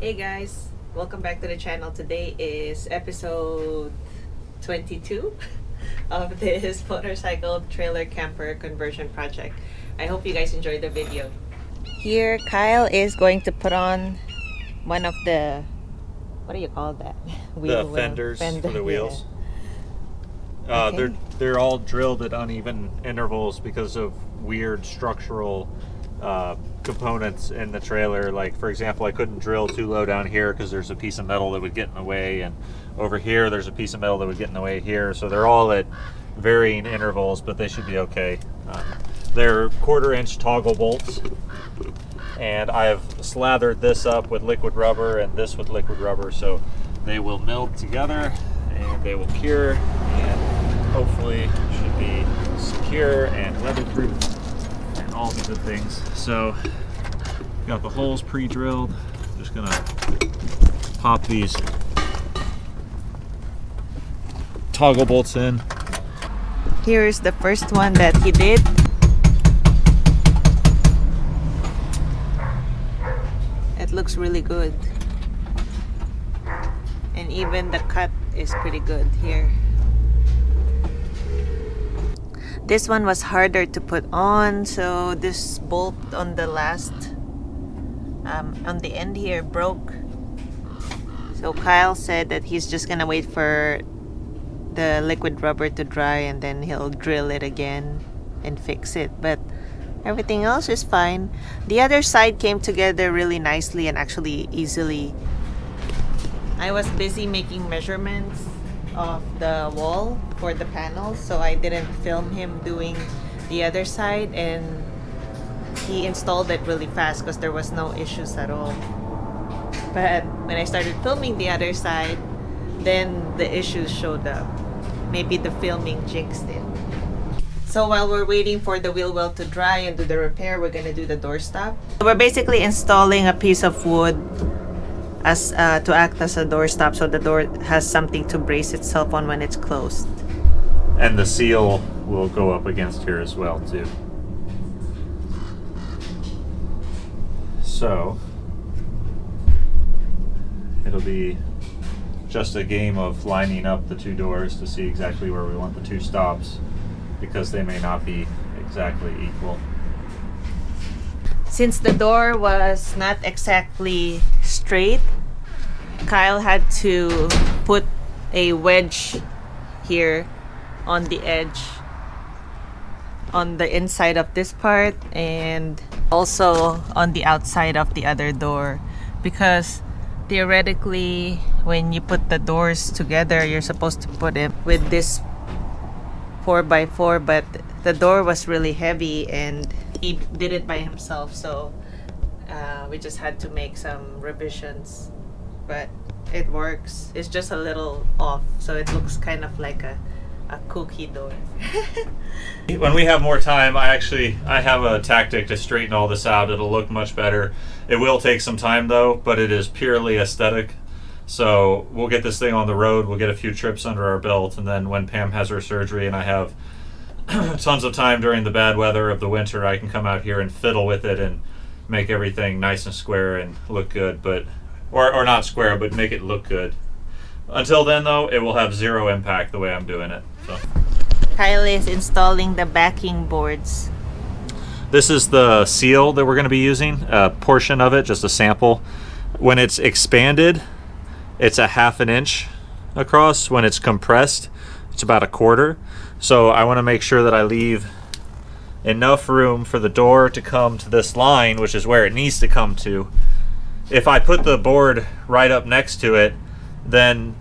Hey guys, welcome back to the channel. Today is episode 22 of this motorcycle trailer camper conversion project. I hope you guys enjoyed the video. Here, Kyle is going to put on one of the, what do you call that? The fenders for the wheels. Yeah. Okay. They're all drilled at uneven intervals because of weird structural components in the trailer. Like, for example, I couldn't drill too low down here because there's a piece of metal that would get in the way, and over here there's a piece of metal that would get in the way here. So they're all at varying intervals, but they should be okay. They're 1/4 inch toggle bolts, and I've slathered this up with liquid rubber and this with liquid rubber, so they will meld together and they will cure, and hopefully should be secure and weatherproof and all the good things. So got the holes pre-drilled. Just gonna pop these toggle bolts in. Here's the first one that he did. It looks really good. And even the cut is pretty good here. This one was harder to put on, so this bolt on the last on the end here broke. So Kyle said that he's just gonna wait for the liquid rubber to dry and then he'll drill it again and fix it, but everything else is fine. The other side came together really nicely and actually easily. I was busy making measurements of the wall for the panels, so I didn't film him doing the other side, and he installed it really fast because there was no issues at all. But when I started filming the other side, then the issues showed up. Maybe the filming jinxed it. So while we're waiting for the wheel well to dry and do the repair, we're gonna do the doorstop. We're basically installing a piece of wood as to act as a doorstop, so the door has something to brace itself on when it's closed. And the seal will go up against here as well too. So it'll be just a game of lining up the two doors to see exactly where we want the two stops, because they may not be exactly equal. Since the door was not exactly straight, Kyle had to put a wedge here on the edge, on the inside of this part, and also on the outside of the other door, because theoretically when you put the doors together you're supposed to put it with this 4x4, but the door was really heavy and he did it by himself, so we just had to make some revisions, but it works. It's just a little off, so it looks kind of like a cookie door. When we have more time, I have a tactic to straighten all this out. It'll look much better. It will take some time though, but it is purely aesthetic. So we'll get this thing on the road, we'll get a few trips under our belt, and then when Pam has her surgery and I have tons of time during the bad weather of the winter, I can come out here and fiddle with it and make everything nice and square and look good, but or not square, but make it look good. Until then though, it will have zero impact the way I'm doing it. So Kyle is installing the backing boards. this is the seal that we're going to be using, a portion of it, just a sample. When it's expanded, it's a 1/2 inch across. When it's compressed, it's about 1/4. So I want to make sure that I leave enough room for the door to come to this line, which is where it needs to come to. If I put the board right up next to it, then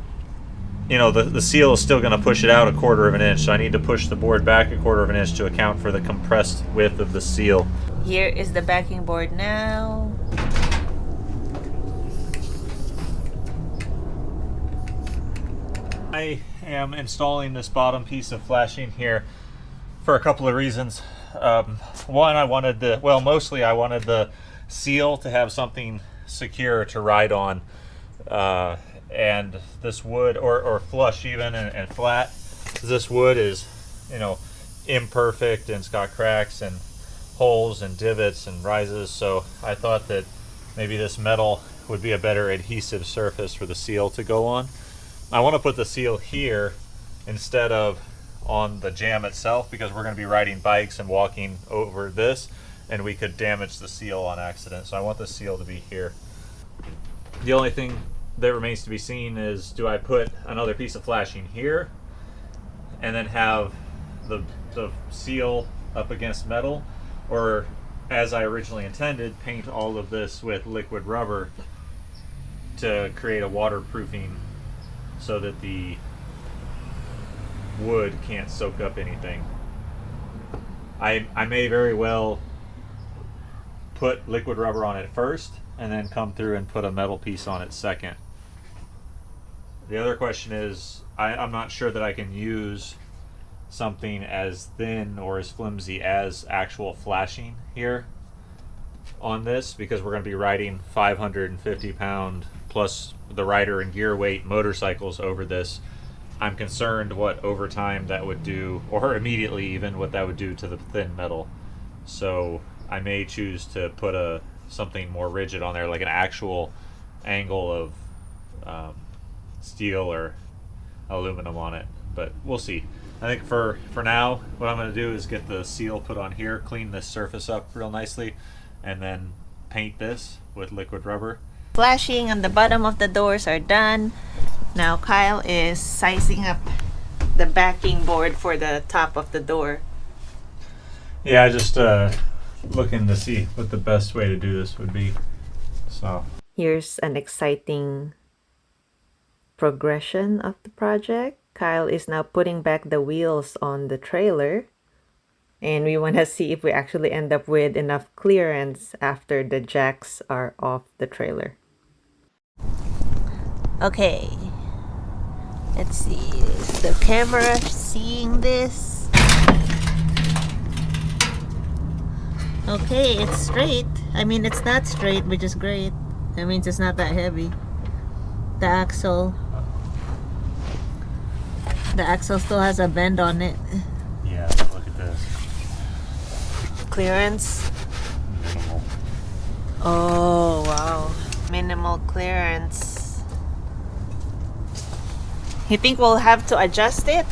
you know the seal is still going to push it out 1/4 inch. So I need to push the board back 1/4 inch to account for the compressed width of the seal. Here is the backing board now. I am installing this bottom piece of flashing here for a couple of reasons. One, I wanted mostly I wanted the seal to have something secure to ride on, and this wood, or flush even and flat, this wood is, you know, imperfect and it's got cracks and holes and divots and rises. So I thought that maybe this metal would be a better adhesive surface for the seal to go on. I want to put the seal here instead of on the jam itself, because we're going to be riding bikes and walking over this, and we could damage the seal on accident. So I want the seal to be here. The only thing that remains to be seen is, do I put another piece of flashing here and then have the seal up against metal, or as I originally intended, paint all of this with liquid rubber to create a waterproofing so that the wood can't soak up anything. I may very well put liquid rubber on it first and then come through and put a metal piece on it second. The other question is, I'm not sure that I can use something as thin or as flimsy as actual flashing here on this, because we're going to be riding 550 pound plus the rider and gear weight motorcycles over this. I'm concerned what over time that would do, or immediately even what that would do to the thin metal. So I may choose to put something more rigid on there, like an actual angle of steel or aluminum on it, but we'll see. I think for now, what I'm going to do is get the seal put on here, clean this surface up real nicely, and then paint this with liquid rubber. Flashing on the bottom of the doors are done. Now Kyle is sizing up the backing board for the top of the door. Yeah, just looking to see what the best way to do this would be. So here's an exciting progression of the project. Kyle is now putting back the wheels on the trailer, and we want to see if we actually end up with enough clearance after the jacks are off the trailer. Okay, let's see, is the camera seeing this? Okay, it's straight. I mean, it's not straight, which is great. That means it's not that heavy. The axle still has a bend on it. yeah, look at this. Clearance. Minimal. Oh, wow. Minimal clearance. You think we'll have to adjust it?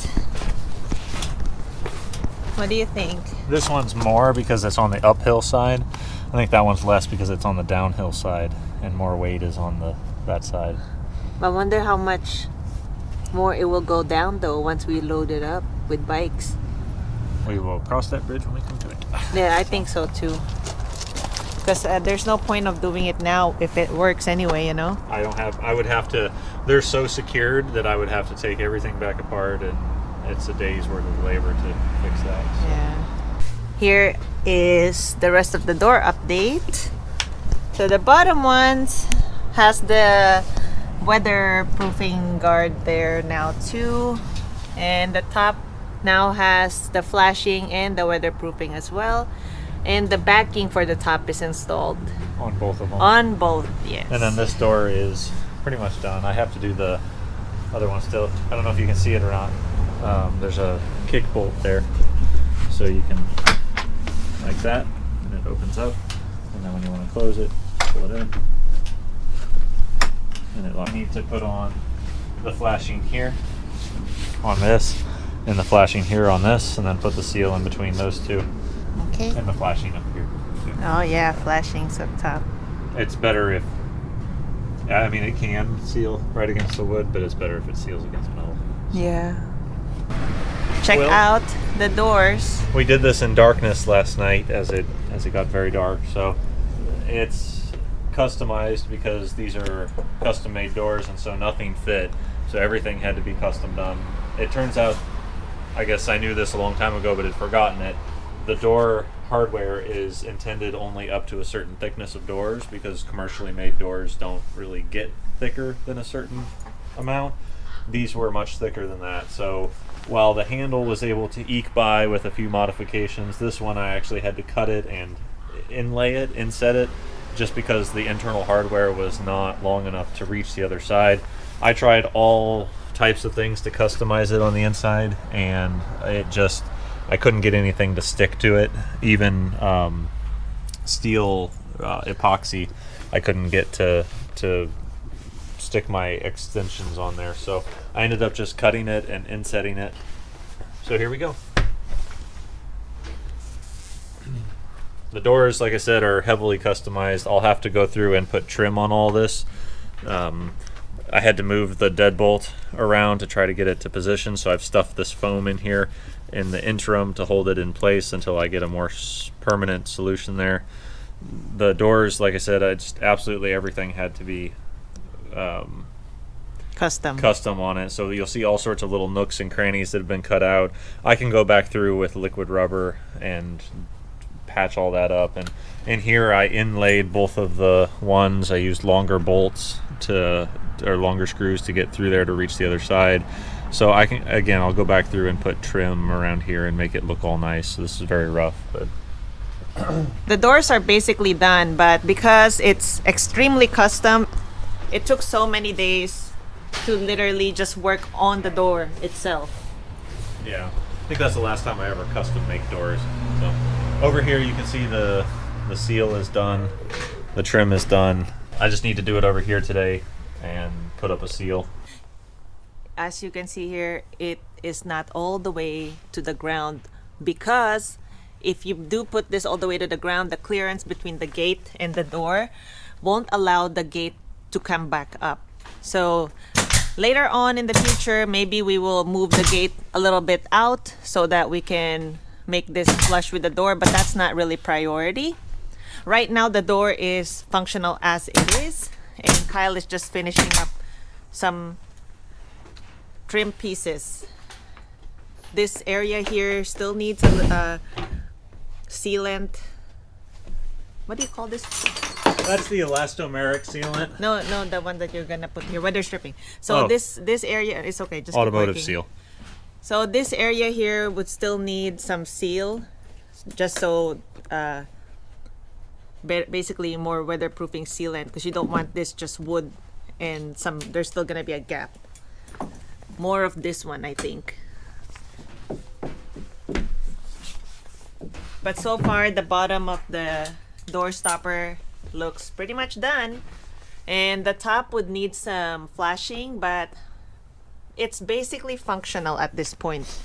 What do you think? This one's more because it's on the uphill side. I think that one's less because it's on the downhill side, and more weight is on that side. I wonder how much more it will go down though once we load it up with bikes. We will cross that bridge when we come to it. Yeah, I think so too. Because there's no point of doing it now if it works anyway, you know? I would have to, they're so secured that I would have to take everything back apart, and it's a day's worth of labor to fix that. So. Yeah. Here is the rest of the door update. So the bottom ones has the weatherproofing guard there now too, and the top now has the flashing and the weatherproofing as well, and the backing for the top is installed On both of them. on both. Yes. And then this door is pretty much done. I have to do the other one still. I don't know if you can see it or not. There's a kick bolt there, so you can, like that, and it opens up, and then when you want to close it, pull it in. And I need to put on the flashing here on this, and the flashing here on this, and then put the seal in between those two, Okay. and the flashing up here. Oh yeah, flashing's up top. It's better if, I mean, it can seal right against the wood, but it's better if it seals against metal. Yeah. Check Well- out the doors. We did this in darkness last night as it got very dark, so it's customized because these are custom made doors, and so nothing fit, so everything had to be custom done. It turns out, I guess I knew this a long time ago but had forgotten it, the door hardware is intended only up to a certain thickness of doors, because commercially made doors don't really get thicker than a certain amount. These were much thicker than that, so while the handle was able to eke by with a few modifications, this one I actually had to cut it and inset it, just because the internal hardware was not long enough to reach the other side. I tried all types of things to customize it on the inside, and I couldn't get anything to stick to it. Even steel epoxy, I couldn't get to stick my extensions on there. So I ended up just cutting it and insetting it. So here we go. The doors, like I said, are heavily customized. I'll have to go through and put trim on all this. I had to move the deadbolt around to try to get it to position, so I've stuffed this foam in here in the interim to hold it in place until I get a more permanent solution there. The doors, like I said, absolutely everything had to be custom on it. So you'll see all sorts of little nooks and crannies that have been cut out. I can go back through with liquid rubber and patch all that up. And in here I inlaid both of the ones. I used longer bolts or longer screws to get through there to reach the other side. So I can, again, I'll go back through and put trim around here and make it look all nice. So this is very rough, but the doors are basically done, but because it's extremely custom, it took so many days to literally just work on the door itself. Yeah, I think that's the last time I ever custom make doors. So over here you can see the seal is done, the trim is done. I just need to do it over here today and put up a seal. As you can see here, it is not all the way to the ground, because if you do put this all the way to the ground, the clearance between the gate and the door won't allow the gate to come back up. So later on in the future, maybe we will move the gate a little bit out so that we can make this flush with the door, but that's not really priority. Right now the door is functional as it is, and Kyle is just finishing up some trim pieces. This area here still needs a sealant. What do you call this? That's the elastomeric sealant. No, the one that you're gonna put here, weather stripping. So this area is okay. Just automotive seal. So this area here would still need some seal, just so basically more weatherproofing sealant, because you don't want this just wood and there's still gonna be a gap. More of this one, I think. But so far the bottom of the door stopper looks pretty much done, and the top would need some flashing, but it's basically functional at this point.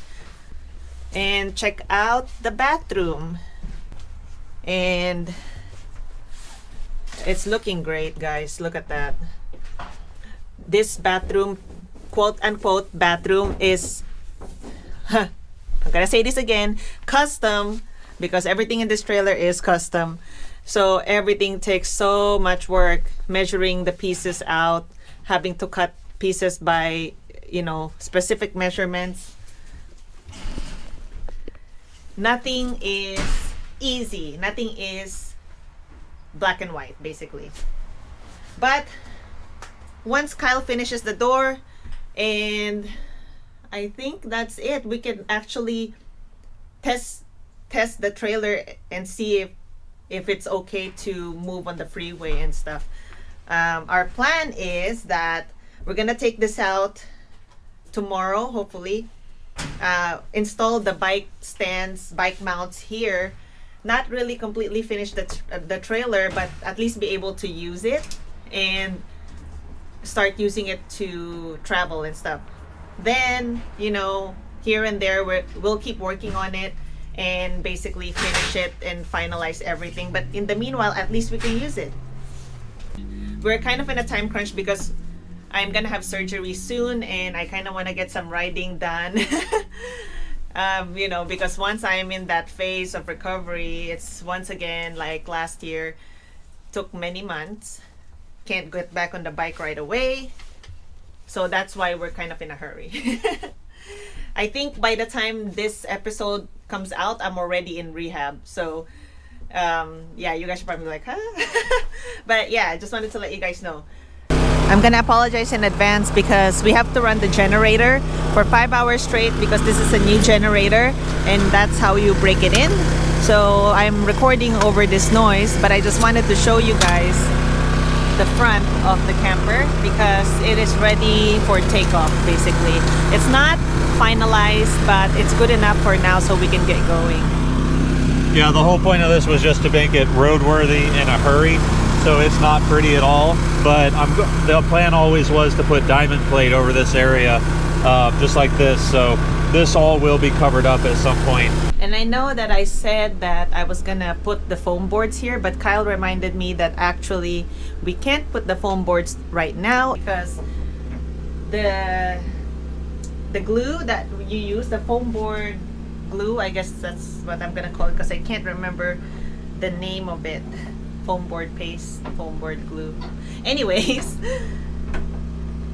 And check out the bathroom, and it's looking great, guys. Look at that. This bathroom, quote unquote bathroom, is I'm gonna say this again, custom, because everything in this trailer is custom. So everything takes so much work, measuring the pieces out, having to cut pieces by, specific measurements. Nothing is easy. Nothing is black and white, basically. But once Kyle finishes the door, and I think that's it, we can actually test the trailer and see if it's okay to move on the freeway and stuff. Our plan is that we're gonna take this out tomorrow, hopefully, install the bike stands, bike mounts here, not really completely finish the trailer, but at least be able to use it and start using it to travel and stuff. Then, here and there we'll keep working on it and basically finish it and finalize everything. But in the meanwhile, at least we can use it. We're kind of in a time crunch because I'm gonna have surgery soon, and I kind of want to get some riding done. Because once I'm in that phase of recovery, it's once again like last year, took many months, can't get back on the bike right away. So that's why we're kind of in a hurry. I think by the time this episode comes out, I'm already in rehab. So you guys are probably like, huh? But yeah, I just wanted to let you guys know. I'm gonna apologize in advance because we have to run the generator for 5 hours straight, because this is a new generator and that's how you break it in. So I'm recording over this noise, but I just wanted to show you guys the front of the camper because it is ready for takeoff. Basically, it's not finalized, but it's good enough for now, so we can get going. Yeah, the whole point of this was just to make it roadworthy in a hurry, so it's not pretty at all. But the plan always was to put diamond plate over this area, just like this. So this all will be covered up at some point. And I know that I said that I was gonna put the foam boards here, but Kyle reminded me that actually we can't put the foam boards right now because the glue that you use, the foam board glue, I guess that's what I'm gonna call it because I can't remember the name of it. Foam board paste, foam board glue. Anyways,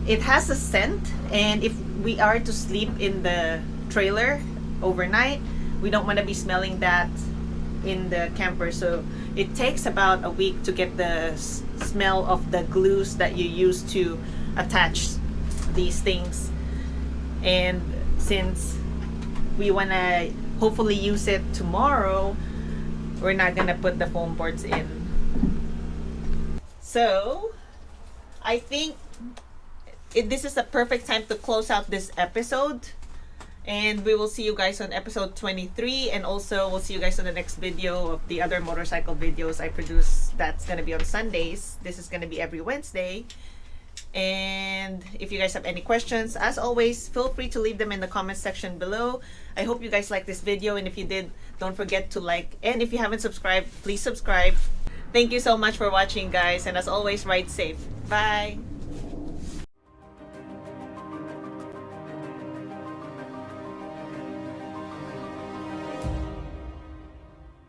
it has a scent, and if we are to sleep in the trailer overnight, we don't want to be smelling that in the camper. So it takes about a week to get the smell of the glues that you use to attach these things. And since we want to hopefully use it tomorrow, we're not gonna put the foam boards in. So I think this is a perfect time to close out this episode, and we will see you guys on episode 23, and also we'll see you guys on the next video of the other motorcycle videos I produce. That's gonna be on Sundays. This is gonna be every Wednesday. And if you guys have any questions, as always, feel free to leave them in the comments section below. I hope you guys liked this video, and if you did, don't forget to like, and if you haven't subscribed, please subscribe. Thank you so much for watching, guys, and as always, ride safe. Bye.